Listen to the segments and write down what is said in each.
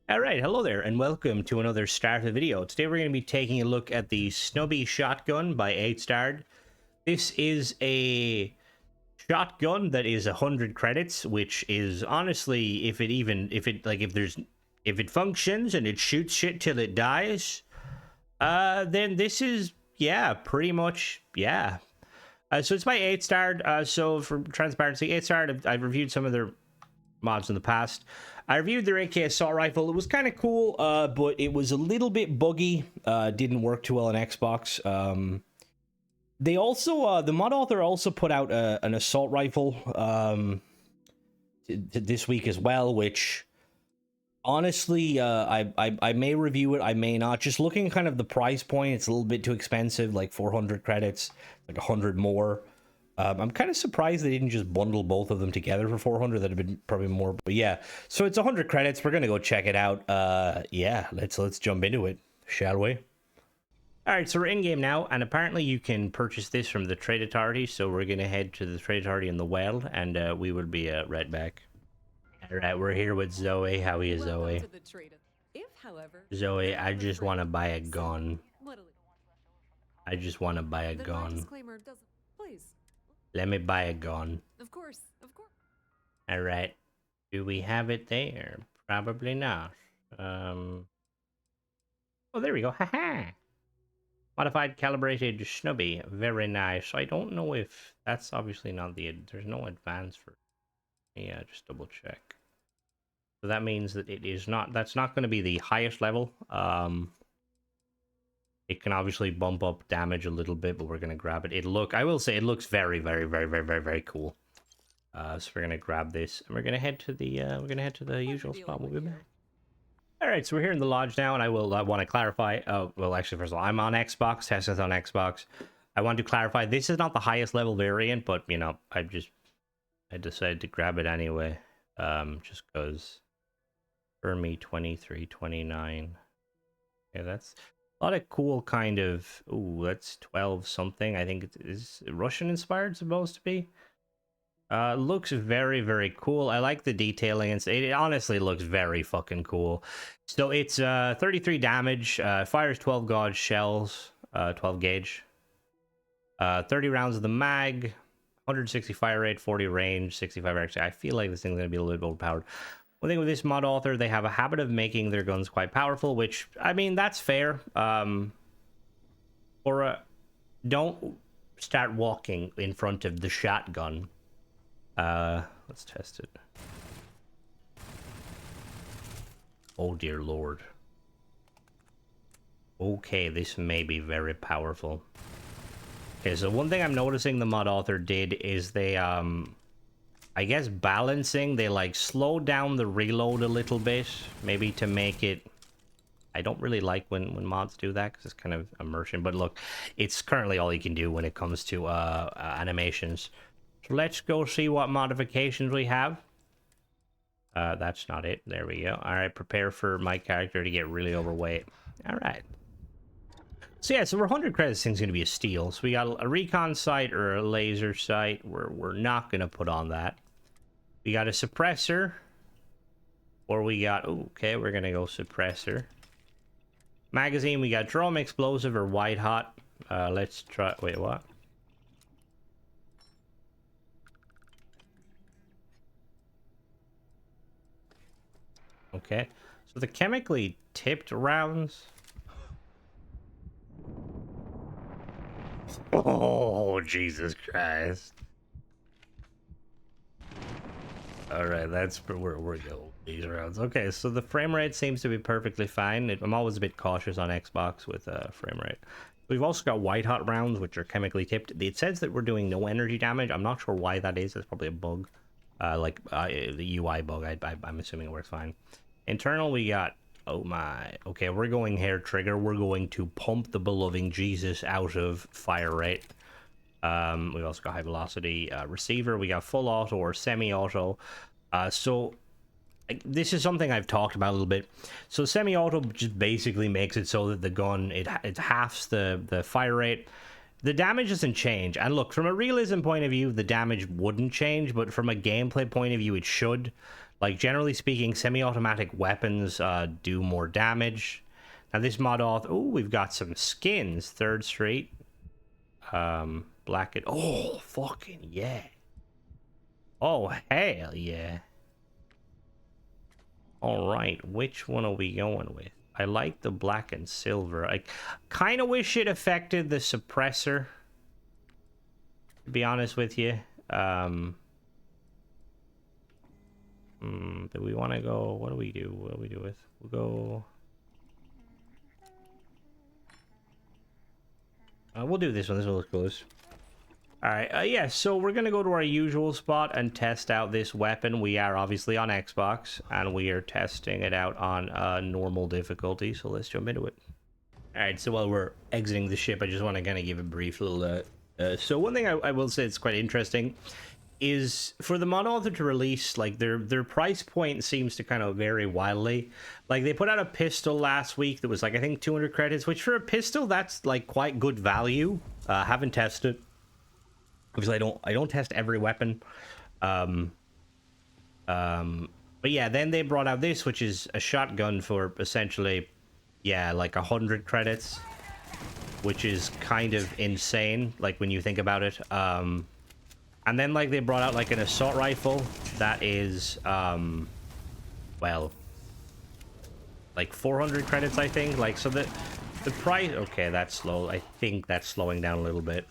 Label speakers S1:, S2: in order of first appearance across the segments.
S1: Alright, hello there, and welcome to another Starfield video. Today we're going to be taking a look at the Snubbie shotgun by 8-Starred. This is a shotgun that is 100 credits, which is honestly, if it functions and it shoots shit till it dies, then this is, yeah, pretty much, yeah. So it's by 8-Starred, so for transparency, 8-Starred, I've reviewed some of their mods in the past. I reviewed their AK assault rifle. It was kind of cool, but it was a little bit buggy. Didn't work too well on Xbox. They also, the mod author also put out an assault rifle this week as well, which honestly, I may review it, I may not. Just looking kind of the price point, it's a little bit too expensive, like 400 credits, like 100 more. I'm kind of surprised they didn't just bundle both of them together for 400. That'd have been probably more, but yeah. So it's 100 credits. We're gonna go check it out. Yeah, let's jump into it, shall we? All right, so we're in game now, and apparently you can purchase this from the Trade Authority. So we're gonna head to the Trade Authority in the well, and we will be right back. All right, we're here with Zoe. How are you, Zoe? Zoe, I just want to buy a gun. I just want to buy a gun. Let me buy a gun.
S2: Of course, of course.
S1: All right. Do we have it there? Probably not. Oh, there we go. Haha. Modified calibrated Snubbie. Very nice. I don't know if that's obviously not the... There's no advance for... Yeah, just double check. So that means that it is not... That's not going to be the highest level. It can obviously bump up damage a little bit, but we're going to grab it. I will say it looks very, very, very, very, very, very cool. So we're going to grab this, and we're going to head to the usual spot. We'll be back. All right, so we're here in the lodge now, and I want to clarify. Oh, well, actually, first of all, I'm on Xbox. Tesla's on Xbox. I want to clarify, this is not the highest level variant, but, you know, I decided to grab it anyway. Just because for me, 23, 29. Yeah, that's... A lot of cool kind of... Ooh, that's 12 something. I think it is Russian inspired, supposed to be. Looks very, very cool. I like the detailing. It honestly looks very fucking cool. So it's 33 damage. Fires 12 gauge shells. 12 gauge. 30 rounds of the mag. 160 fire rate, 40 range, 65 actually. I feel like this thing's going to be a little bit overpowered. One thing with this mod author, they have a habit of making their guns quite powerful, which, I mean, that's fair. Don't start walking in front of the shotgun. Let's test it. Oh, dear Lord. Okay, this may be very powerful. Okay, so one thing I'm noticing the mod author did is they, I guess balancing, they like slowed down the reload a little bit, maybe to make it... I don't really like when mods do that, because it's kind of immersion, but look, it's currently all you can do when it comes to animations. So let's go see what modifications we have. That's not it. There we go. All right, prepare for my character to get really overweight. All right. So yeah, so we're 100 credits. This thing's going to be a steal. So we got a recon sight or a laser sight. We're not going to put on that. We got a suppressor. Or we got... Ooh, okay, we're going to go suppressor. Magazine, we got drum explosive or white hot. Let's try... Wait, what? Okay. So the chemically tipped rounds... Oh, Jesus Christ. Alright, that's where we're going. These rounds. Okay, so the frame rate seems to be perfectly fine. I'm always a bit cautious on Xbox with frame rate. We've also got white hot rounds, which are chemically tipped. It says that we're doing no energy damage. I'm not sure why that is. That's probably a bug. The UI bug. I'm assuming it works fine. Internal, we got... Oh my. Okay, we're going hair trigger. We're going to pump the beloved Jesus out of fire rate. We've also got high velocity receiver. We got full auto or semi-auto. So this is something I've talked about a little bit. So semi-auto just basically makes it so that the gun, it halves the fire rate. The damage doesn't change. And look, from a realism point of view, the damage wouldn't change, but from a gameplay point of view, it should. Like, generally speaking, semi-automatic weapons do more damage. Now, this mod auth... Oh, we've got some skins. 3rd Street. Black... Oh, fucking yeah. Oh, hell yeah. Alright, which one are we going with? I like the black and silver. I kind of wish it affected the suppressor, to be honest with you. Do we want to go... What do we do? What do we do with... We'll go... we'll do this one. This one looks close. Alright, yeah, so we're going to go to our usual spot and test out this weapon. We are obviously on Xbox, and we are testing it out on normal difficulty, so let's jump into it. Alright, so while we're exiting the ship, I just want to kind of give a brief little... so one thing I will say that's quite interesting is for the mod author to release, like, their price point seems to kind of vary wildly. Like, they put out a pistol last week that was, like, I think 200 credits, which for a pistol, that's, like, quite good value. Haven't tested, because I don't test every weapon. But yeah, then they brought out this, which is a shotgun for essentially, yeah, like 100 credits, which is kind of insane, like, when you think about it. And then, like, they brought out, like, an assault rifle that is, well, like 400 credits, I think. Like, so the price... Okay, that's slow. I think that's slowing down a little bit.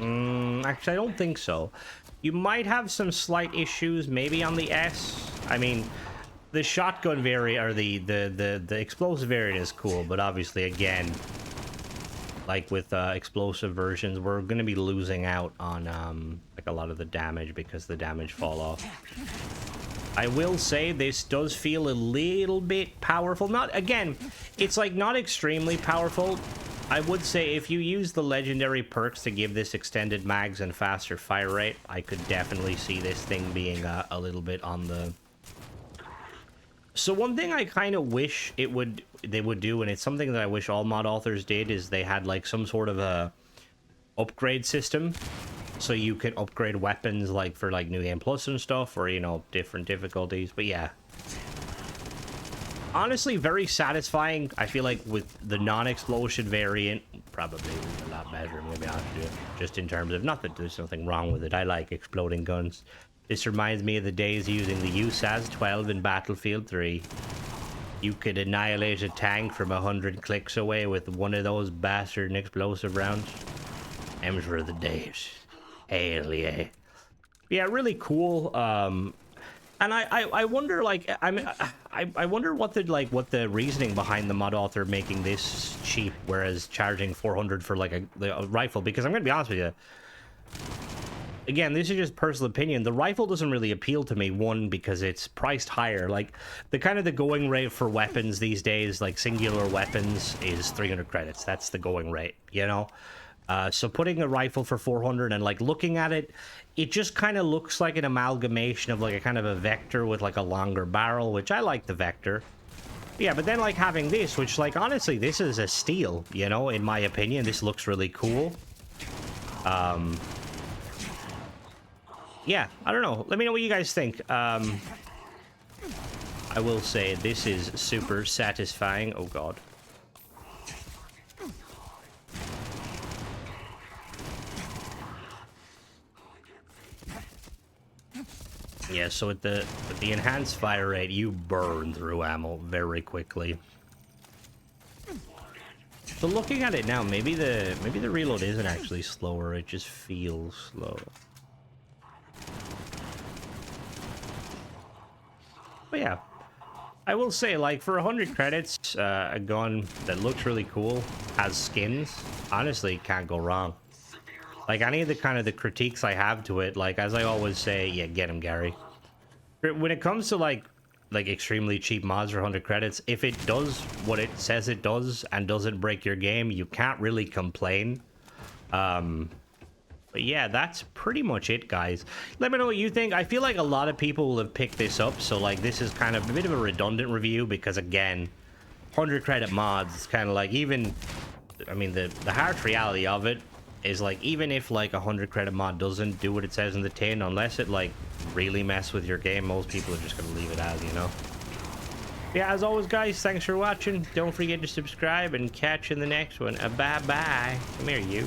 S1: Actually, I don't think so. You might have some slight issues, maybe on the S. I mean, the shotgun variant, or the explosive variant is cool, but obviously, again... Like with explosive versions, we're going to be losing out on like a lot of the damage because the damage fall off. I will say this does feel a little bit powerful. Not, again, it's like not extremely powerful. I would say if you use the legendary perks to give this extended mags and faster fire rate, I could definitely see this thing being a little bit on the... So one thing I kind of wish they would do, and it's something that I wish all mod authors did, is they had like some sort of a upgrade system, so you can upgrade weapons like for like New Game Plus and stuff, or you know, different difficulties. But yeah, honestly, very satisfying. I feel like with the non-explosion variant, probably a lot better. I'm gonna be honest with you, just in terms of not that there's nothing wrong with it. I like exploding guns. This reminds me of the days using the USAS-12 in Battlefield 3. You could annihilate a tank from 100 clicks away with one of those bastard explosive rounds. Them's were the days. Hell yeah. Yeah, really cool. And I wonder, like, I wonder what the reasoning behind the mod author making this cheap, whereas charging 400 for like a rifle. Because I'm gonna be honest with you. Again, this is just personal opinion. The rifle doesn't really appeal to me, one, because it's priced higher. Like, the going rate for weapons these days, like singular weapons, is 300 credits. That's the going rate, you know? So putting a rifle for 400 and, like, looking at it, it just kind of looks like an amalgamation of, like, a kind of a Vector with, like, a longer barrel, which I like the Vector. Yeah, but then, like, having this, which, like, honestly, this is a steal, you know? In my opinion, this looks really cool. Yeah, I don't know. Let me know what you guys think. I will say this is super satisfying. Oh, God. Yeah, so with the enhanced fire rate, you burn through ammo very quickly. So looking at it now, maybe the reload isn't actually slower. It just feels slow. But yeah, I will say, like, for 100 credits, a gun that looks really cool, has skins, honestly, can't go wrong. Like, any of the kind of the critiques I have to it, like, as I always say, yeah, get him, Gary. When it comes to, like extremely cheap mods for 100 credits, if it does what it says it does and doesn't break your game, you can't really complain. But yeah, that's pretty much it, guys. Let me know what you think. I feel like a lot of people will have picked this up, so like this is kind of a bit of a redundant review because, again, 100 credit mods, it's kind of like, even, I mean, the harsh reality of it, is like, even if like 100 credit mod doesn't do what it says in the tin, unless it like really mess with your game, most people are just gonna leave it as, you know. Yeah, as always, guys, thanks for watching. Don't forget to subscribe and catch you in the next one. Bye bye. Come here, you.